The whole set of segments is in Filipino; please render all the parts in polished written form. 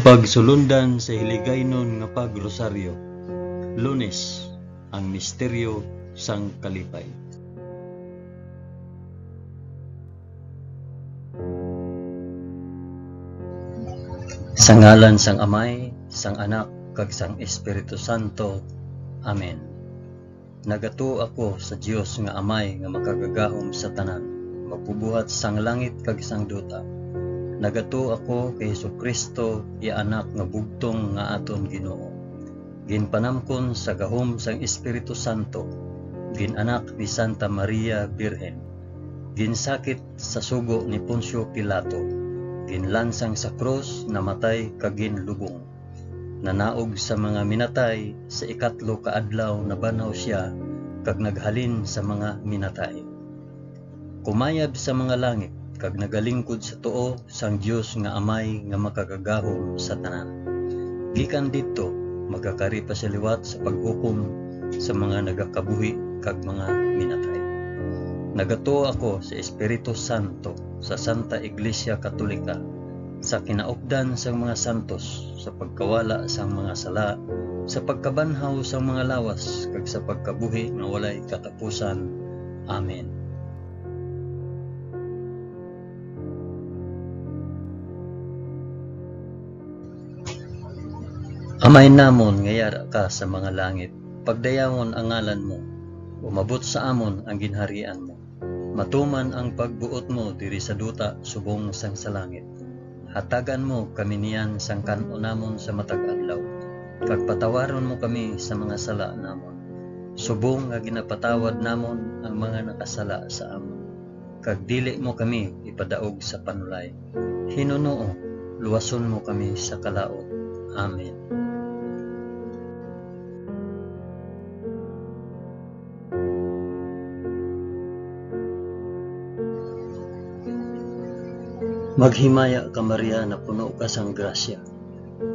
Pagsulundan sa hiligaynon nga pagrosaryo. Lunes, ang misteryo sang kalipay. Sa ngalan sang Amay, sang Anak, kag sang Espiritu Santo. Amen. Nagato ako sa Dios nga Amay nga makagagahom sa tanan, magpubuhat sang langit kag sang duta. Nagato ako kay Jesucristo, iya anak nga bugtong nga aton Ginoo. Ginpanamkon sa gahom sang Espiritu Santo, ginanak ni Santa Maria Birhen, ginsakit sa sugo ni Poncio Pilato, ginlansang sa krus, namatay kag ginlubong. Nanaog sa mga minatay, sa ikatlo ka adlaw nabanaw siya kag naghalin sa mga minatay. Kumayab sa mga langit kag nagalingkod sa tuo sang Dios nga Amay nga makagagahom sa tanan. Gikan didto magakari pa sa liwat sa paghukom sa mga nagakabuhi kag mga minatay. Nagato ako sa Espiritu Santo, sa Santa Iglesia Katolika, sa kinaupdan sang mga santos, sa pagkawala sang mga sala, sa pagkabanhaw sang mga lawas kag sa pagkabuhi nga walay katapusan. Amen. Amay namon nga yara ka sa mga langit, pagdayawon ang ngalan mo, umabot sa amon ang ginharian mo. Matuman ang pagbuot mo diri sa duta subong sang sa langit. Hatagan mo kami niyan sang kan-o namon sa matag adlaw, kag patawaron mo kami sa mga sala namon. Subong nga ginapatawad namon ang mga nakasala sa amon. Kag dili mo kami ipadaog sa panulay. Hinunoo, luwason mo kami sa kalaot. Amen. Maghimaya ka Maria na puno ka sang grasya.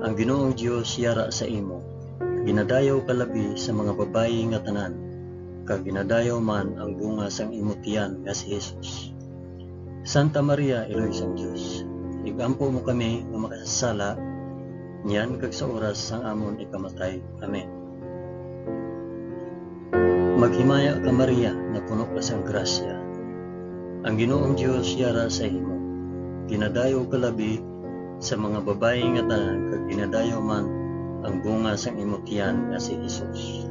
Ang Ginoong Dios yara sa imo. Ginadayaw ka labi sa mga babayi nga tanan, kag ginadayaw man ang bunga sang imo tiyan nga si Jesus. Santa Maria, Iloy sang Dios, igampo mo kami nga makasasala, niyan kag sa oras sang amon ikamatay. Amen. Maghimaya ka Maria na puno ka sang grasya. Ang Ginoong Dios yara sa imo. Ginadayaw ka labi sa mga babayi nga tanan, kag ginadayaw man ang bunga sang imo tiyan nga si Jesus.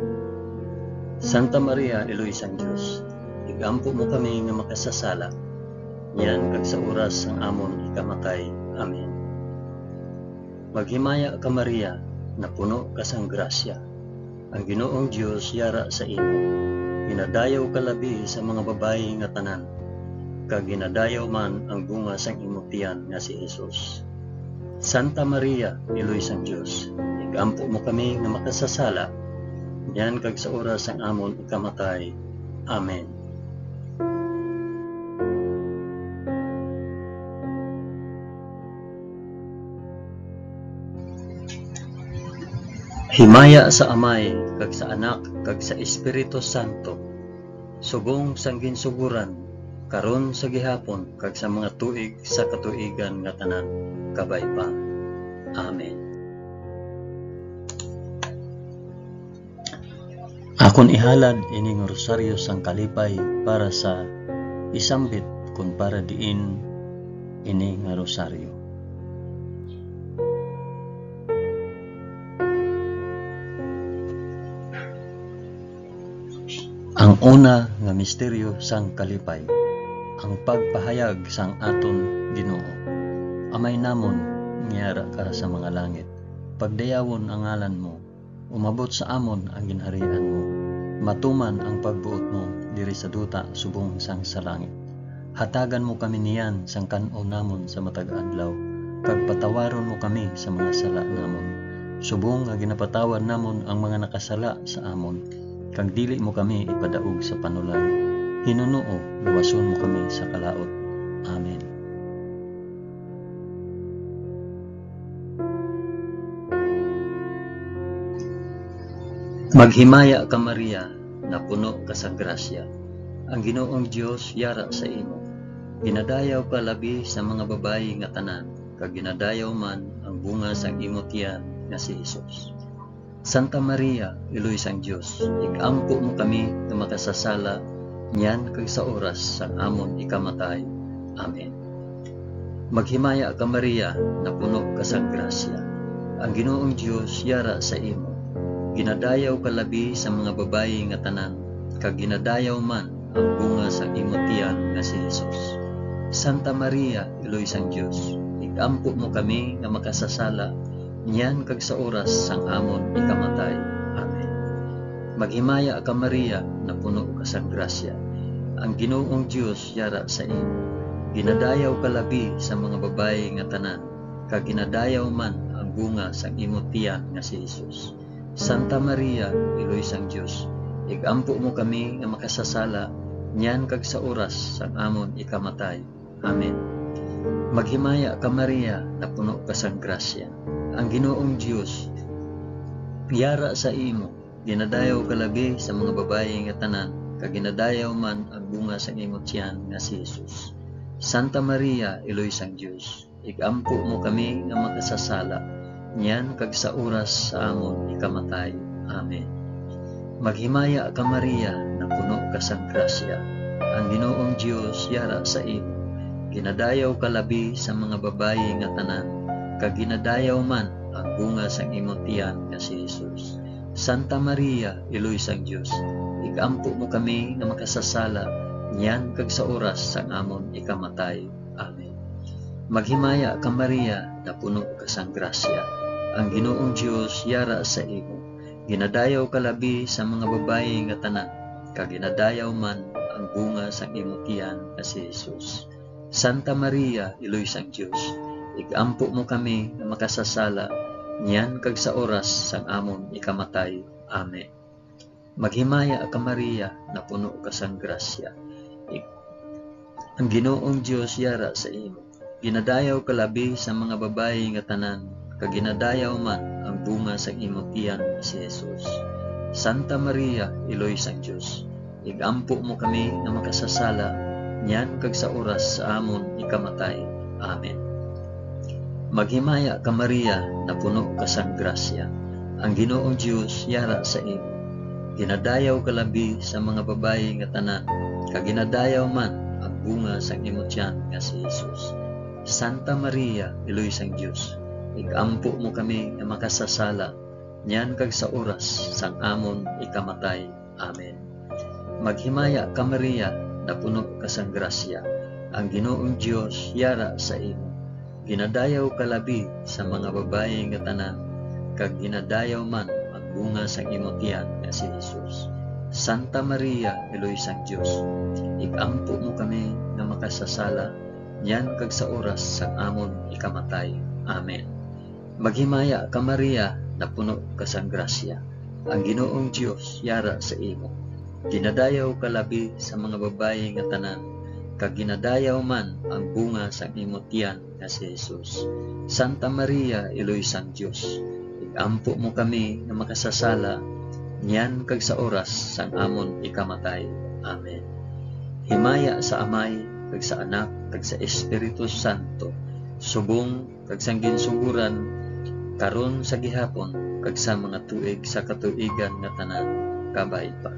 Santa Maria, Iloy sang Dios, igampo mo kami nga makasasala, niyan kag sa oras sang amon ikamatay. Amen. Maghimaya ka Maria na puno ka sang grasya. Ang Ginoong Dios yara sa imo. Ginadayaw ka labi sa mga babayi nga tanan, kag ginadayaw man ang bunga sang imo tiyan nga si Jesus. Santa Maria, Iloy sang Dios, igampo mo kami nga makasasala, diyan kag sa oras sang amon ikamatay. Amen. Himaya sa Amay, kag sa Anak, kag sa Espiritu Santo, subong sang ginsuguran, karon sa gihapon kag sa mga tuig sa katuigan nga tanan, kabay pa. Amen. Akon ihalad ining rosaryo sang kalipay para sa isambit kun para diin ini nga rosaryo. Ang una nga misteryo sang kalipay, ang pagpahayag sang aton Ginoo. Amay namon, ngiyara ka sa mga langit, pagdayawon ang ngalan mo, umabot sa amon ang ginharian mo, matuman ang pagbuot mo diri sa duta subong sang sa langit. Hatagan mo kami niyan sang kan-o namon sa matag adlaw, kag patawaron mo kami sa mga sala namon, subong nga ginapatawad namon ang mga nakasala sa amon, kag dili mo kami ipadaog sa panulay. Hinunoo, luwason mo kami sa kalaot. Amen. Maghimaya ka Maria na puno ka sa grasya. Ang Ginoong Dios yara sa imo. Ginadayaw ka labi sa mga babayi nga tanan, kag ginadayaw man ang bunga sang imong tiyan nga si Hesus. Santa Maria, Iloy sang Dios, igampo mo kami nga makasasala niyan kag sa oras sang amon ikamatay. Amen. Maghimaya ka Maria, na puno ka sang grasya. Ang Ginoong Dios yara sa imo. Ginadayaw ka labi sa mga babayi nga tanan, kag ginadayaw man ang bunga sang imong tiyan nga si Hesus. Santa Maria, Iloy sang Dios, igampo mo kami nga makasasala niyan kag sa oras sang amon ikamatay. Amen. Maghimaya ka Maria, na puno ka sang grasya. Ang Ginoong Dios yara sa imo. Ginadayaw ka labi sa mga babayi nga tanan, kag ginadayaw man ang bunga sang imong tiyan nga si Hesus. Santa Maria, Iloy sang Dios, igampo mo kami nga makasasala niyan kag sa oras sang amon ikamatay. Amen. Maghimaya ka Maria, na puno ka sang grasya. Ang Ginoong Dios yara sa imo. Ginadayaw ka labi sa mga babayi nga tanan, kag ginadayaw man ang bunga sang imong tiyan nga si Hesus. Santa Maria, Iloy sang Dios, igampo mo kami nga makasasala niyan kag sa oras sa amon ikamatay. Amen. Maghimaya ka Maria, na puno ka sang grasya. Ang Ginoong Dios yara sa imo. Ginadayaw ka labi sa mga babayi nga tanan, kag ginadayaw man ang bunga sang imong tiyan nga si Hesus. Santa Maria, Iloy sang Dios, igampo mo kami nga makasasala niyan kag sa oras sang amon ikamatay. Amen. Maghimaya ka Maria, na puno ka sang grasya. Ang Ginoong Dios yara sa imo. Ginadayaw ka labi sa mga babayi nga tanan, kag ginadayaw man ang bunga sang imong tiyan nga si Hesus. Santa Maria, Iloy sang Dios, igampo mo kami nga makasasala niyan kag sa oras sang amon ikamatay. Amen. Maghimaya ka Maria, na puno ka sang grasya. Ang Ginoong Dios yara sa imo. Ginadayaw ka labi sa mga babayi nga tanan, kag ginadayaw man ang bunga sang imong tiyan nga si Hesus. Santa Maria, Iloy sang Dios, igampo mo kami nga makasasala niyan kag sa oras sa amon ikamatay. Amen. Maghimaya ka Maria, na puno ka sang grasya. Ang Ginoong Dios yara sa imo. Ginadayaw ka labi sa mga babayi nga tanan, kag ginadayaw man ang bunga sang imong tiyan nga si Hesus. Santa Maria, Iloy sang Dios, igampo mo kami nga makasasala niyan kag sa oras sang amon ikamatay. Amen. Maghimaya ka Maria, na puno ka sang grasya. Ang Ginoong Dios yara sa imo. Ginadayaw ka labi sa mga babayi nga tanan, kag ginadayaw man ang bunga sang imong tiyan nga si Hesus. Santa Maria, Iloy sang Dios, igampo mo kami nga makasasala niyan kag sa oras sang amon ikamatay. Amen. Maghimaya ka Maria, na puno ka sang grasya. Ang Ginoong Dios yara sa imo. Ginadayaw ka labi sa mga babayi nga tanan, kag ginadayaw man ang bunga sang imong tiyan nga si Hesus. Santa Maria, Iloy sang Dios, igampo mo kami nga makasasala niyan kag sa oras sang amon ikamatay. Amen. Himaya sa Amay, kag sa Anak, kag sa Espiritu Santo, subong kag sang ginsuguran, karon sa gihapon, kag sa mga tuig sa katuigan nga tanan, kabay pa.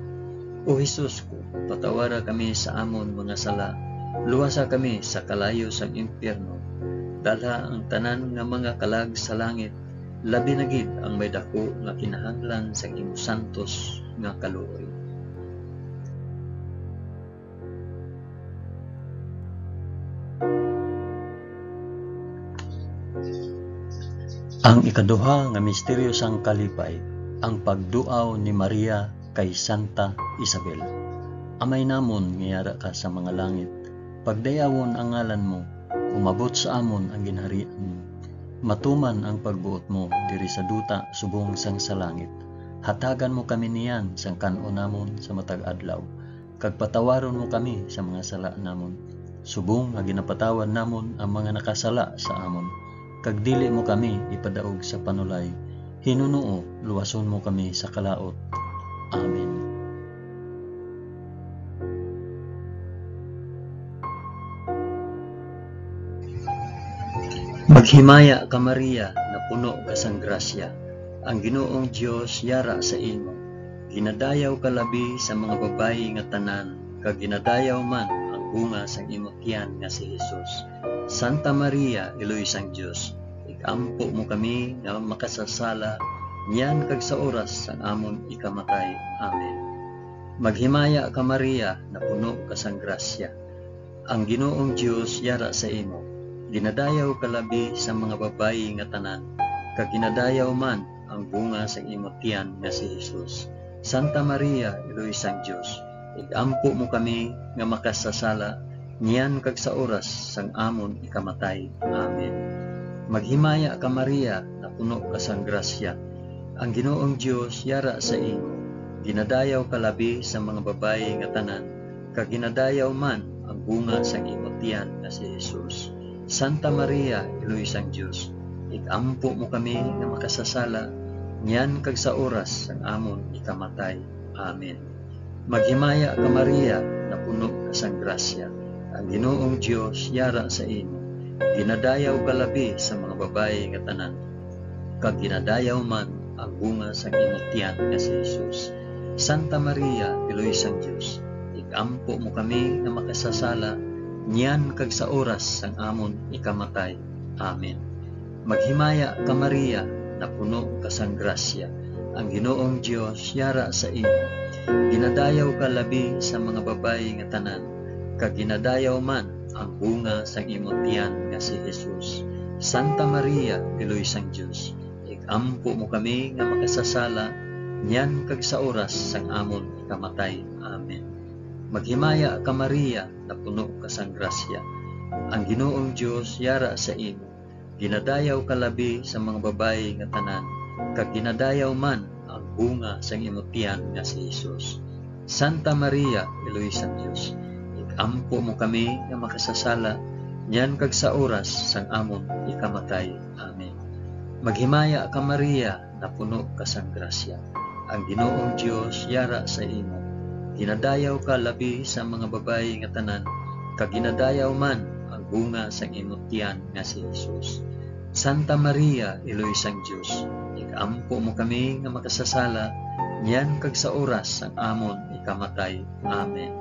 O Hesus ko, patawara kami sa amon mga sala, luwasa kami sa kalayo sang impyerno, dalha ang tanan nga mga kalag sa langit, labi na gid ang may dako nga kinahanglan sa imong santos nga kaluoy. Ang ikaduha nga misteryo sang kalipay, ang pagduaw ni Maria kay Santa Isabel. Amay namon ngiyara ka sa mga langit, pagdayawon ang ngalan mo, umabot sa amon ang ginharian mo. Matuman ang pagbuot mo diri sa duta subong sang sa langit. Hatagan mo kami niyan sang kan-o namon sa matag adlaw, kag patawaron mo kami sa mga sala namon. Subong nga ginapatawad namon ang mga nakasala sa amon. Kag dili mo kami ipadaog sa panulay, hinunoo luwason mo kami sa kalaot. Amen. Maghimaya ka Maria, na puno ka sang grasya, ang Ginoong Dios yara sa imo. Ginadayaw ka labi sa mga babayi nga tanan, kag ginadayaw man ang bunga sang imong tiyan nga si Jesus. Santa Maria, Iloy sang Dios, igampo mo kami nga makasasala, niyan kag sa oras sang amon ikamatay. Amen. Maghimaya ka Maria, na puno ka sang grasya, ang Ginoong Dios yara sa imo. Ginadayaw ka labi sa mga babayi nga tanan, kag ginadayaw man ang bunga sang imong tiyan nga si Jesus. Santa Maria, Iloy sang Dios, igampo mo kami nga makasasala, niyan kag sa oras sang amon ikamatay. Amen. Maghimaya ka Maria, na puno ka sang grasya, ang Ginoong Dios yara sa imo. Ginadayaw ka labi sa mga babayi nga tanan, kag ginadayaw man ang bunga sang imong tiyan nga si Jesus. Santa Maria, Iloy sang Dios, igampo mo kami nga makasasala, niyan kag sa oras sang amon ikamatay. Amen. Maghimaya ka Maria, na puno ka sang grasya, ang Ginoong Dios yara sa imo. Ginadayaw ka labi sa mga babayi nga tanan, kag ginadayaw man ang bunga sang imong tiyan nga si Jesus. Santa Maria, Iloy sang Dios, igampo mo kami nga makasasala, niyan kag sa oras sang amon ikamatay. Amen. Maghimaya ka Maria, na puno ka sang grasya, ang Ginoong Dios yara sa imo. Ginadayaw ka labi sa mga babayi nga tanan, kag ginadayaw man ang bunga sang imong tiyan nga si Jesus. Santa Maria, Iloy sang Dios, igampo mo kami nga makasasala, niyan kag sa oras sang amon ikamatay. Amen. Maghimaya ka Maria, na puno ka sang grasya, ang Ginoong Dios yara sa imo. Ginadayaw ka labi sa mga babayi nga tanan, kag ginadayaw man ang bunga sang imong tiyan nga si Jesus. Santa Maria, Iloy sang Dios, igampo mo kami nga makasasala, niyan kag sa oras sang amon ikamatay. Amen. Maghimaya ka Maria, na puno ka sang grasya, ang Ginoong Dios yara sa imo. Ginadayaw ka labi sa mga babayi nga tanan, kag ginadayaw man ang bunga sang imong tiyan nga si Jesus. Santa Maria, Iloy sang Dios, igampo mo kami nga makasasala, niyan kag sa oras sang amon ikamatay. Amen.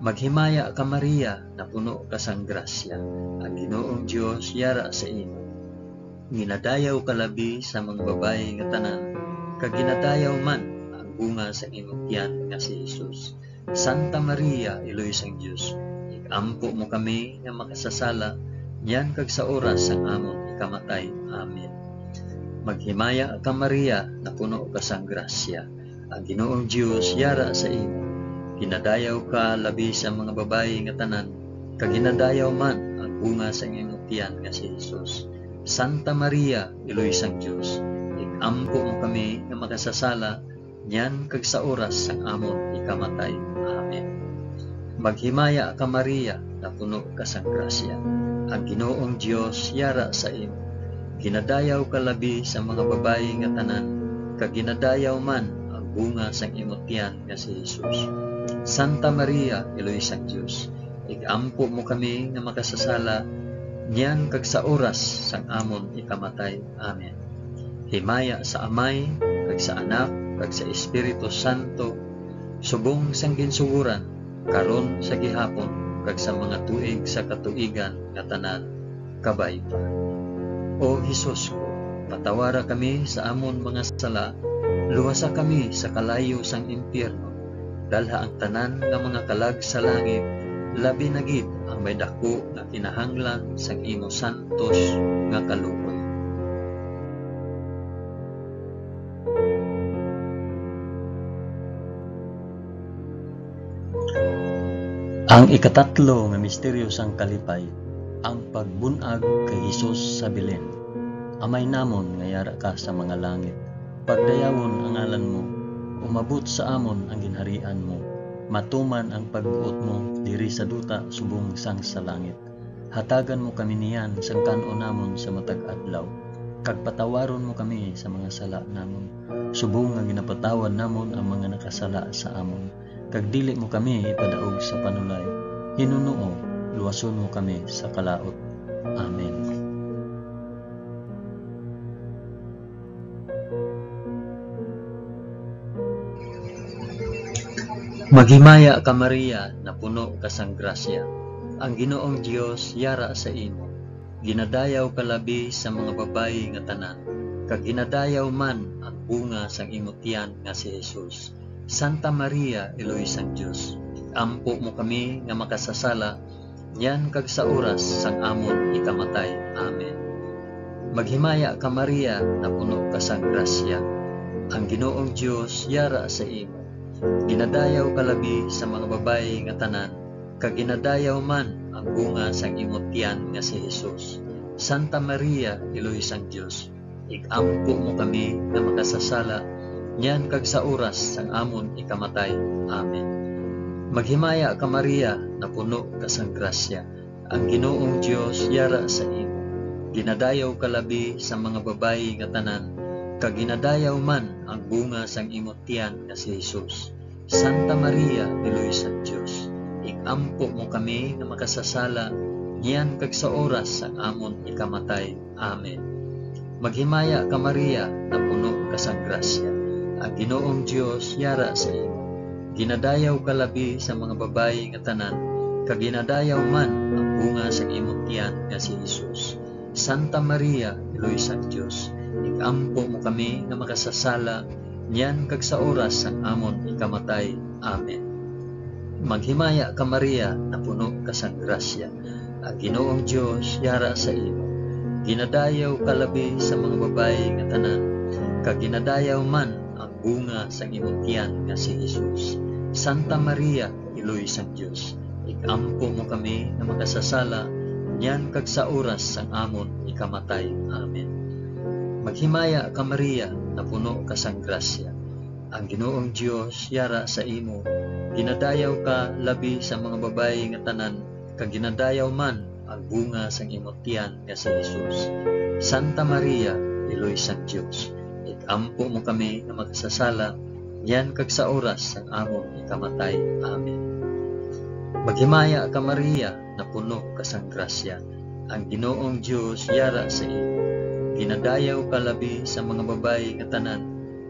Maghimaya ka Maria, na puno ka sang grasya, ang Ginoong Dios yara sa imo. Ginadayaw ka labi sa mga babayi nga tanan, kag ginadayaw man bunga sa imong tiyan nga si Jesus. Santa Maria, Iloy sang Dios, igampo mo kami nga makasasala, niyan kag sa oras sang amon ikamatay. Amen. Maghimaya ka Maria, na puno ka sang grasya, ang Ginoong Dios yara sa imo. Ginadayaw ka labi sa mga babayi nga tanan, kag ginadayaw man ang bunga sa imong tiyan nga si Jesus. Santa Maria, Iloy sang Dios, igampo mo kami nga makasasala, niyan kag sa oras sang amon ikamatay. Amen. Maghimaya ka Maria, na puno ka sang grasya, ang Ginoong Dios yara sa imo. Ginadayaw ka labi sa mga babayi nga tanan, kag ginadayaw man ang bunga sang imong tiyan nga si Jesus. Santa Maria, Iloy sang Dios, igampo mo kami nga makasasala, niyan kag sa oras sang amon ikamatay. Amen. Himaya sa Amay, kag sa Anak, kag sa Espiritu Santo, subong sang ginsuguran, karon sa gihapon, kag sa mga tuig sa katuigan nga tanan, kabay pa. O Hesus ko, patawara kami sa amon mga sala, luwasa kami sa kalayo sang impyerno, dalha ang tanan nga mga kalag sa langit, labi na gid ang may dako nga kinahanglan sang imo santos nga kaluoy. Ang ikatatlo nga misteryo sang kalipay, ang pagbunag kay Hesus sa Belen. Amay namon nga yara ka sa mga langit, pagdayawon ang ngalan mo, umabot sa amon ang ginharian mo, matuman ang pagbuot mo diri sa duta subong sang sa langit. Hatagan mo kami niyan sang kanon namon sa matag adlaw, kag patawaron mo kami sa mga sala namon, subong nga ginapatawad namon ang mga nakasala sa amon. Kag dili mo kami ipadaog sa panulay, Hinuno, luwason mo kami sa kalaot. Amen. Maghimaya ka Maria, na puno ka sang grasya. Ang Ginoong Dios yara sa imo. Ginadayaw ka labi sa mga babayi nga tanan, kag ginadayaw man ang bunga sang imong tiyan nga si Jesus. Santa Maria, Eloy sang Dios, ampo mo kami nga makasasala, yan kag sa oras sang amon ikamatay. Amen. Maghimaya ka Maria, na puno ka sang grasya. Ang Ginoong Dios yara sa imo. Ginadayaw ka labi sa mga babayi nga tanan, kag ginadayaw man ang bunga sang imong tiyan nga si Jesus. Santa Maria, Eloy sang Dios, igampo mo kami nga makasasala, yan kag sa oras sang amon ikamatay. Amen. Maghimaya ka Maria, na puno ka sang grasya. Ang Ginoong Dios yara sa imo. Ginadayaw ka labi sa mga babayi nga tanan, kag ginadayaw man ang bunga sang imong tiyan nga si Jesus. Santa Maria, Eloy sang Dios, igampo mo kami nga makasasala, yan kag sa oras sang amon ikamatay. Amen. Maghimaya ka Maria, na puno ka sang grasya. Ang Ginoong Dios yara sa imo. Ginadayaw ka labi sa mga babayi nga tanan, kag ginadayaw man ang bunga sang imong tiyan nga si Jesus. Santa Maria, Eloy sang Dios, igampo mo kami nga makasasala, yan kag sa oras sang amon ikamatay. Amen. Maghimaya ka Maria, na puno ka sang grasya. Ang Ginoong Dios yara sa imo. Ginadayaw ka labi sa mga babayi nga tanan, kag ginadayaw man ang bunga sang imong tiyan nga si Jesus. Santa Maria, Eloy sang Dios, igampo mo kami nga makasasala, yan kag sa oras sang amon ikamatay. Amen. Maghimaya ka Maria, na puno ka sang grasya. Ang Ginoong Dios yara sa imo. Ginadayaw ka labi sa mga babayi nga tanan, kag ginadayaw man ang bunga sang imong tiyan nga si Jesus. Santa Maria, Eloy sang Dios, igampo mo kami nga makasasala, yan kag sa oras sang amon ikamatay. Amen. Maghimaya ka Maria, na puno ka sang grasya. Ang Ginoong Dios yara sa imo. Ginadayaw ka labi sa mga babayi nga tanan,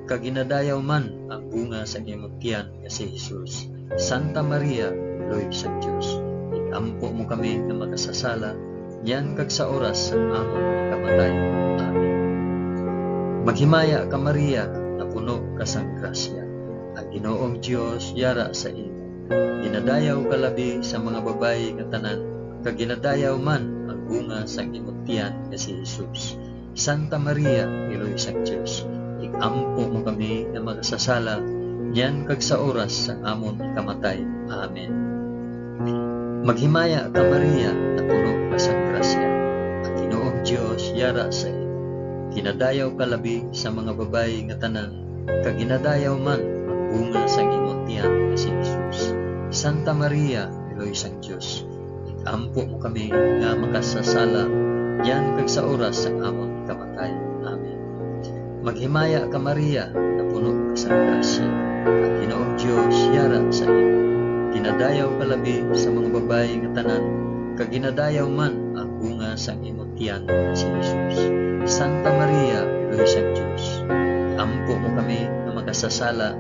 kag ginadayaw man ang bunga sa imong tiyan nga si Jesus. Santa Maria, Eloy sang Dios, igampo mo kami nga makasasala, yan kag sa oras sang amon ikamatay. Amen. Maghimaya ka Maria, na puno ka sang grasya. Ang Ginoong Dios yara sa imo. Ginadayaw ka labi sa mga babayi nga tanan, kag ginadayaw man ang bunga sang imong tiyan nga si Jesus. Santa Maria, Eloy sang Dios, igampo mo kami nga makasasala, yan kag sa oras sang amon ikamatay. Amen. Maghimaya ka Maria, na puno ka sang grasya. Ang Ginoong Dios yara sa imo. Ginadayaw ka labi sa mga babayi nga tanan, kag ginadayaw man ang bunga sang imong tiyan nga si Jesus. Santa Maria, Eloy sang Dios, igampo mo kami nga makasasala, yan kag sa oras sang amon ikamatay. Amen. Maghimaya ka Maria, na puno ka sang grasya. Ang Ginoong Dios yara sa imo. Ginadayaw ka labi sa mga babayi nga tanan, kag ginadayaw man ang bunga sang imong tiyan nga si Jesus. Santa Maria, Eloy sang Dios, ampo mo kami nga makasasala,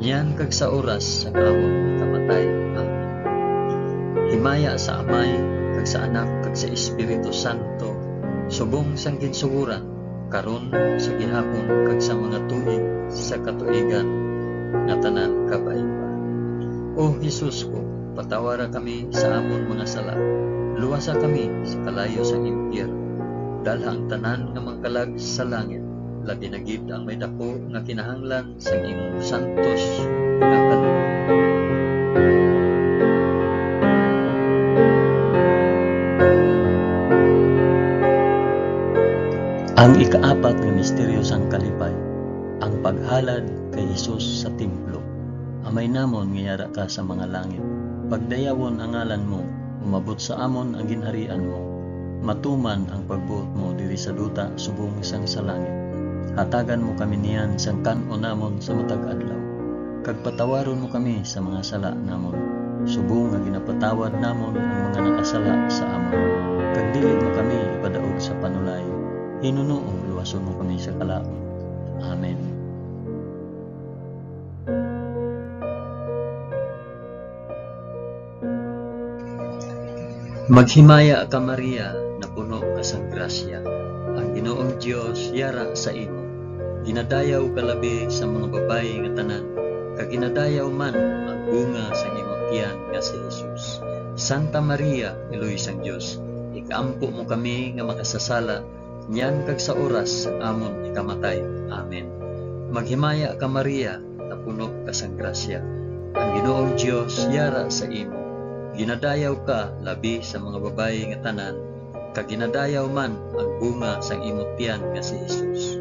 yan kag sa oras sang amon ikamatay. Amen. Himaya sa Amay, kag sa Anak, kag sa Espiritu Santo, subong sang ginsuguran, karon sa gihapon kag sa mga tuig sa katuigan nga tanan kabaiba. O Jesus ko, patawara kami sa amon mga sala, luwasa kami sa kalayo sa impyerno, dalhang tanan nga mangkalag sa langit, labi na gid ang may dako nga kinahanglan sa imong santos nga kaloob. Ang ikaapat nga misteryo sang kalipay, ang paghalad kay Jesus sa templo. Amay namon nga yara ka sa mga langit. Pagdayawon ang ngalan mo, umabot sa amon ang ginharian mo. Matuman ang pagbuot mo diri sa duta subong sang sa langit. Hatagan mo kami niyan sang kan-o namon sa matag adlaw. Kag patawaron mo kami sa mga sala namon, subong nga ginapatawad namon ang mga nakasala sa amon. Kag dili mo kami ipadaog sa panulay. Hinunoong luwason mo kami sa kalaot. Amen. Maghimaya ka Maria, na puno ka sang grasya. Ang Ginoong Dios yara sa imo. Ginadayaw ka labi sa mga babayi nga tanan, kag ginadayaw man ang bunga sa imong tiyan nga si Jesus. Santa Maria, Iloy sang Dios, ikampo mo kami nga makasasala, niyan kag sa oras sa amon ikamatay. Amen. Maghimaya ka Maria, na puno ka sang grasya. Ang Ginoong Dios yara sa imo. Ginadayaw ka labi sa mga babayi nga tanan, kag ginadayaw man ang bunga sang imong tiyan nga si Jesus.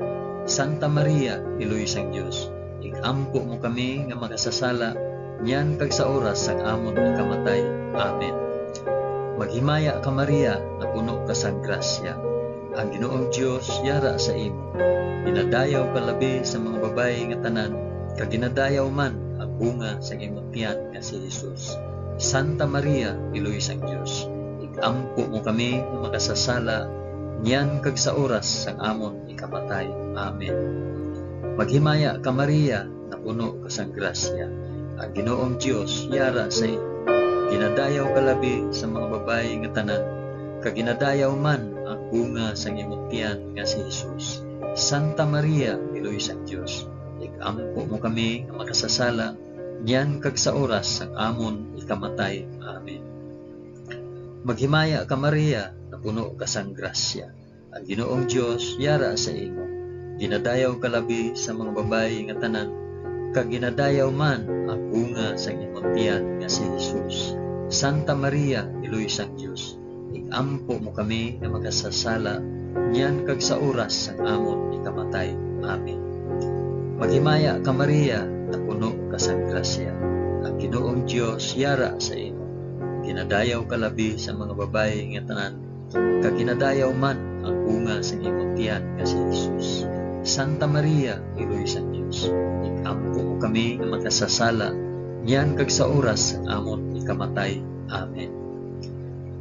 Santa Maria, Iloy sang Dios, ikampo mo kami nga makasasala, niyan kag sa oras sang amon ikamatay. Amen. Maghimaya ka Maria, na puno ka sang grasya. Ang Ginoong Dios yara sa imo. Ginadayaw ka labi sa mga babayi nga tanan, kag ginadayaw man ang bunga sang imong tiyan nga si Jesus. Santa Maria, Iloy sang Dios, ikampo mo kami nga makasasala, niyan kag sa oras sang amon ikamatay. Amen. Maghimaya ka Maria, na puno ka sang grasya. Ang Ginoong Dios yara sa imo. Ginadayaw ka labi sa mga babayi nga tanan, kag ginadayaw man ang bunga sang imong tiyan nga si Jesus. Santa Maria, Iloy sang Dios, ikampo mo kami nga makasasala, niyan kag sa oras sang amon ikamatay. Amen. Maghimaya ka Maria, na puno ka sang grasya. Ang Ginoong Dios yara sa imo. Ginadayaw ka labi sa mga babayi nga tanan, kag ginadayaw man ang bunga sang imong tiyan nga si Jesus. Santa Maria, Iloy sang Dios, ikampo mo kami nga makasasala, niyan kag sa oras sang amon ikamatay. Amen. Maghimaya ka Maria, na puno ka sang grasya. Ang Ginoong Dios yara sa imo. Ginadayaw ka labi sa mga babayi nga tanan, kag ginadayaw man ang bunga sa imong tiyan nga si Jesus. Santa Maria, Iloy sang Dios, ikampo mo kami nga makasasala, niyan kag sa oras sang amon ikamatay. Amen.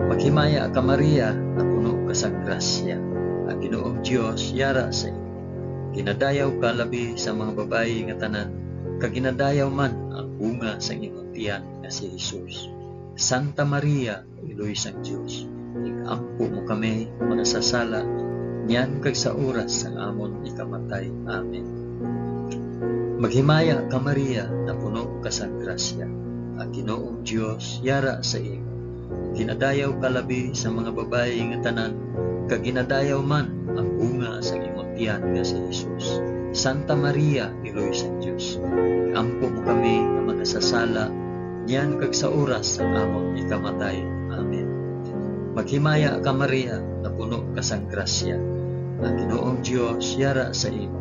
Maghimaya ka Maria, na puno ka sang grasya. Ang Ginoong Dios yara sa imo. Ginadayaw ka labi sa mga babayi nga tanan, kag ginadayaw man ang bunga sa imong tiyan nga si Jesus. Santa Maria, Iloy sang Dios, ikampo mo kami nga makasasala, niyan kag sa oras sang amon ikamatay. Amen. Maghimaya ka Maria, na puno ka sang grasya. Ang Ginoong Dios yara sa imo. Ginadayaw ka labi sa mga babayi nga tanan, kag ginadayaw man ang bunga sa imong tiyan nga si Jesus. Santa Maria, Iloy sang Dios, ikampo mo kami nga makasasala, niyan kag sa oras ang amon ikamatay. Amen. Maghimaya ka Maria, na puno ka sang grasya. Ang Ginoong Dios yara sa imo.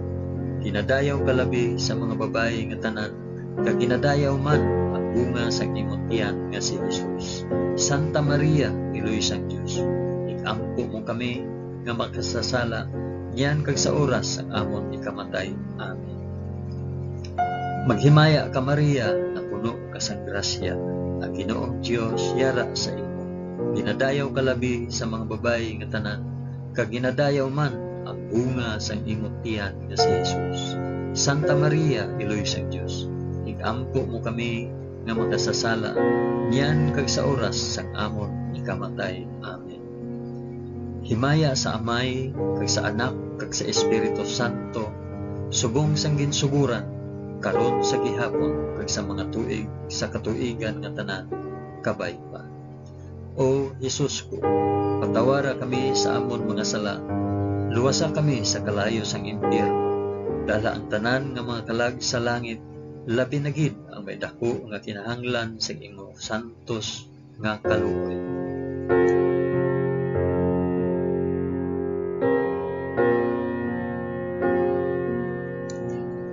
Ginadayaw ka labi sa mga babayi nga tanan, kag ginadayaw man ang bunga sa imong tiyan nga si Jesus. Santa Maria, Iloy sang Dios, ikampo mo kami nga makasasala, niyan kag sa oras ang amon ikamatay. Amen. Maghimaya ka Maria, na puno ka sang grasya. Ang Ginoong Dios yara sa imo. Ginadayaw ka labi sa mga babayi nga tanan, kag ginadayaw man ang bunga sang imong tiyan nga si Jesus. Santa Maria, Iloy sang Dios, ikampo mo kami nga makasasala, niyan kag sa oras sang amon ikamatay. Amen. Himaya sa Amay, kag sa Anak, kag sa Espiritu Santo, subong sang ginsuguran, karon sa gihapon, kag sa mga tuig sa katuigan nga tanan, kabay pa. O Jesus ko, patawara kami sa amon mga sala, luwasa kami sa kalayo sang impyerno, dala ang tanan nga mga kalag sa langit, labi na gid ang may dako nga kinahanglan sa imong santos nga kaluoy.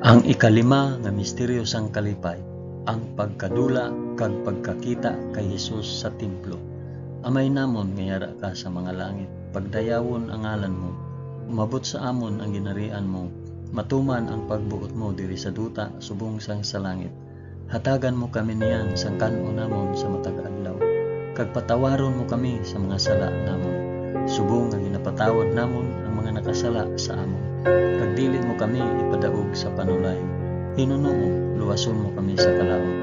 Ang ikalima nga misteryo sang kalipay, ang pagkadula kag pagkakita kay Jesus sa templo. Amay namon nga yara ka sa mga langit, pagdayawon ang ngalan mo, umabot sa amon ang ginarian mo, matuman ang pagbuot mo diri sa duta subong sang sa langit. Hatagan mo kami niyan sang kan-o namon sa matag adlaw, kag patawaron mo kami sa mga sala namon, subong nga ginapatawad namon ang mga nakasala sa amon. Kag dili mo kami ipadaog sa panulay, hinunoo luwason mo kami sa kalaot.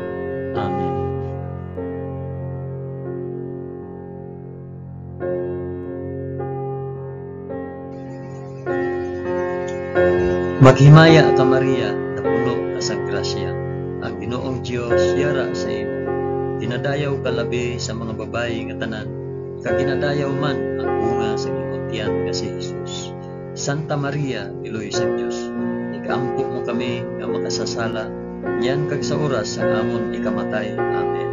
Amen. Maghimaya ka Maria, na puno ka sa grasya. Ang Ginoong Dios yara sa imo. Ginadayaw ka labi sa mga babayi nga tanan, kag ginadayaw man ang bunga sa imong tiyan nga si Jesus. Santa Maria, Iloy sa Dios, ikaampo mo kami nga makasasala, yan kag sa oras ang amon ikamatay. Amen.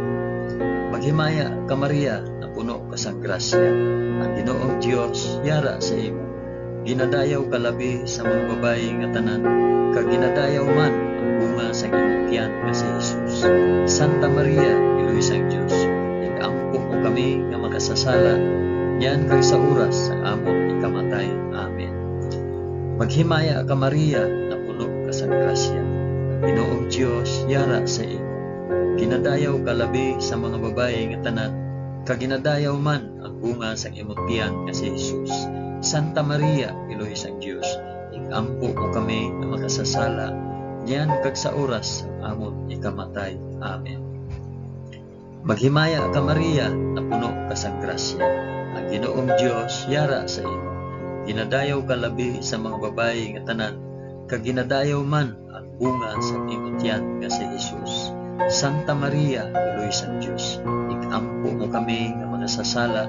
Maghimaya ka Maria, na puno ka sa grasya. Ang Ginoong Dios yara sa imo. Ginadayaw ka labi sa mga babayi nga tanan, kag ginadayaw man ang bunga sa imong tiyan nga si Jesus. Santa Maria, Iloy sa Dios, ikaampo mo kami nga makasasala, yan kag sa oras ang amon ikamatay. Amen. Maghimaya ka Maria, na puno ka sa grasya. Ang Ginoong Dios yara sa imo. Ginadayaw ka labi sa mga babayi nga tanan, kag ginadayaw man ang bunga sa imong tiyan nga si Jesus. Santa Maria, Iloy sa Dios, ikaampo mo kami nga makasasala, yan kag sa oras ang amon ikamatay. Amen. Maghimaya ka Maria, na puno ka sa grasya. Ang Ginoong Dios yara sa imo. Ginadayaw ka labi sa mga babayi nga tanan, kag ginadayaw man ang bunga sa imong tiyan nga si Jesus. Santa Maria, Iloy sa Dios, ikaampo mo kami nga makasasala,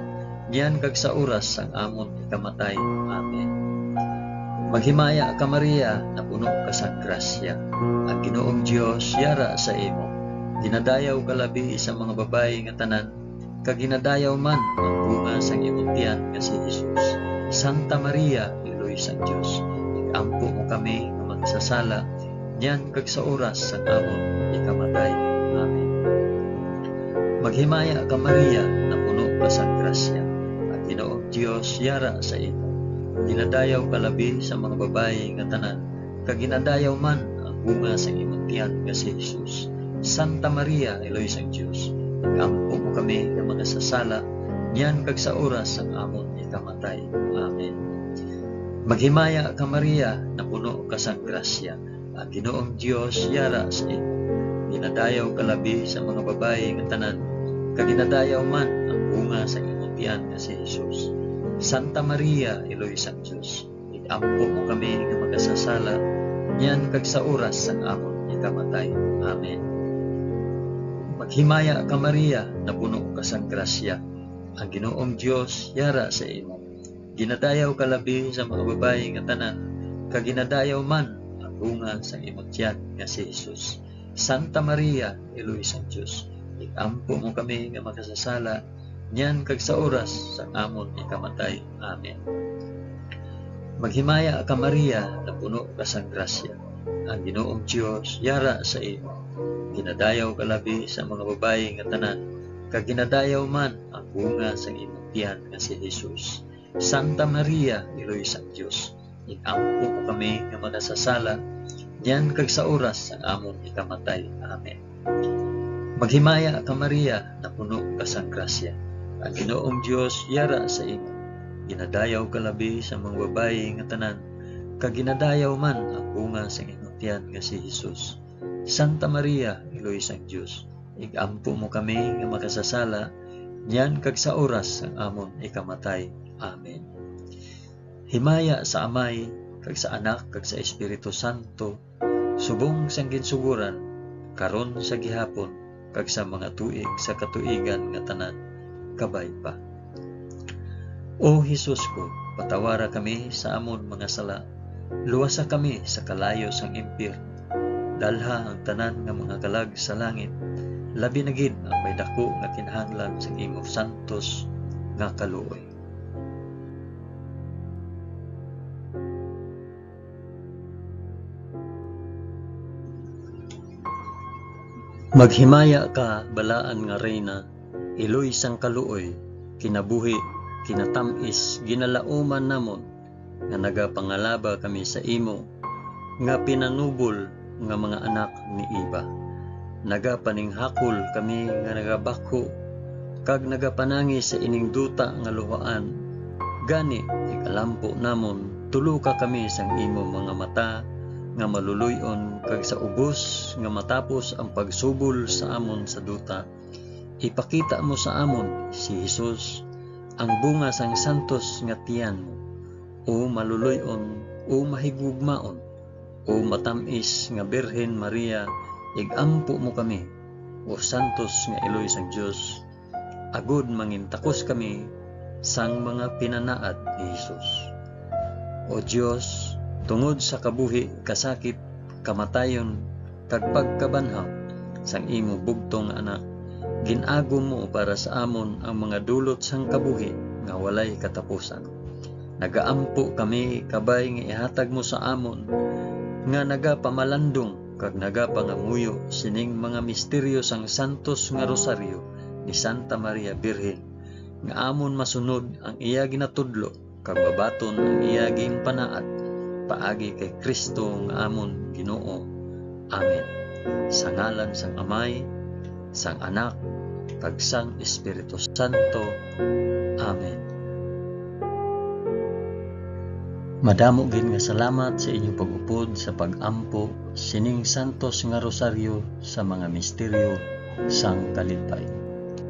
yan kag sa oras ang amon ikamatay. Amen. Maghimaya ka Maria, na puno ka sa grasya. Ang Ginoong Dios yara sa imo. Ginadayaw ka labi sa mga babayi nga tanan, kag ginadayaw man ang bunga sa imong tiyan nga si Jesus. Santa Maria, Iloy sa Dios, ikaampo mo kami nga makasasala, yan kag sa oras ang amon ikamatay. Amen. Maghimaya ka Maria, na puno ka sa grasya. Ang Ginoong Dios yara sa imo. Ginadayaw ka labi sa mga babayi nga tanan, kag ginadayaw man ang bunga sa imong tiyan nga si Jesus. Santa Maria, Iloy sa Dios, ikaampo mo kami nga makasasala, yan kag sa oras ang amon ikamatay. Amen. Maghimaya ka Maria, na puno ka sa grasya. Ang Ginoong Dios yara sa imo. Ginadayaw ka labi sa mga babayi nga tanan, kag ginadayaw man ang bunga sa imong tiyan nga si Jesus. Santa Maria, Iloy sa Dios, ikaampo mo kami nga makasasala, yan kag sa oras ang amon ikamatay. Amen. Maghimaya ka Maria, na puno ka sa grasya. Ang Ginoong Dios yara sa imo. Ginadayaw ka labi sa mga babayi nga tanan, kag ginadayaw man ang bunga sa imong tiyan nga si Jesus. Santa Maria, Iloy sa Dios, ikaampo mo kami nga makasasala, yan kag sa oras sa amon ikamatay. Amen. Maghimaya ka Maria, na puno ka sa grasya. Ang Ginoong Dios yara sa imo. Ginadayaw ka labi sa mga babayi nga tanan, kag ginadayaw man ang bunga sa imong tiyan nga si Jesus. Santa Maria, Iloy sa Dios, ikaampo mo kami nga makasasala, yan kag sa oras ang amon ikamatay. Amen. Maghimaya ka Maria, na puno ka sa grasya. Ang Ginoong Dios yara sa imo. Ginadayaw ka labi sa mga babayi nga tanan, kag ginadayaw man ang bunga sa imong tiyan nga si Jesus. Santa Maria, Iloy sa Dios, ikaampo mo kami nga makasasala, yan kag sa oras ang amon ikamatay. Amen. Himaya sa Amay, kag sa Anak, kag sa Espiritu Santo, subong sang ginsuguran, karon sa gihapon, kag sa mga tuig sa katuigan nga tanan, kabay pa. O Jesus ko, patawara kami sa amon mga sala, luwasa kami sa kalayo sang impyerno, dalha ang tanan nga mga kalag sa langit, labi na gid ang may dako nga kinahanglan sa imong santos nga kaluoy. Maghimaya ka balaan nga reyna, iloy sang kaluoy, kinabuhi, kinatamis, ginalauman namon, nga nagapangalaba kami sa imo, nga pinanubol nga mga anak ni Iba. Nagapaninghakol kami nga nagabako, kag nagapanangi sa ining duta nga luhaan. Gani, ikalampo namon, tuluka kami sang imo mga mata, nga maluluyon, kag sa ubos nga matapos ang pagsubol sa amon sa duta, ipakita mo sa amon si Jesus, ang bunga sang santos nga tiyan mo, o maluluyon, o mahigugmaon, o matamis nga Birhen Maria, igampo mo kami, o santos nga iloy sang Dios, agud mangintakos kami sang mga pinanaad ni Hesus. O Dios, tungod sa kabuhi, kasakit, kamatayon, kag pagkabanhaw sang imo bugtong anak, ginago mo para sa amon ang mga dulot sang kabuhi nga walay katapusan. Nagaampo kami kabay nga ihatag mo sa amon nga nagapamalandong kag nagapangamuyo sining mga misteryo sang santos nga rosaryo ni Santa Maria Birhen, nga amon masunod ang iya ginatudlo kag babaton ang iya ginpanaad paagi kay Kristo nga amon Ginoo. Amen. Sa ngalan sang Amay, sang Anak, kag sang Espiritu Santo. Amen. Madamo gid nga salamat sa inyong pag-upod sa pag-ampo sining santos nga rosaryo sa mga misteryo sang kalipay.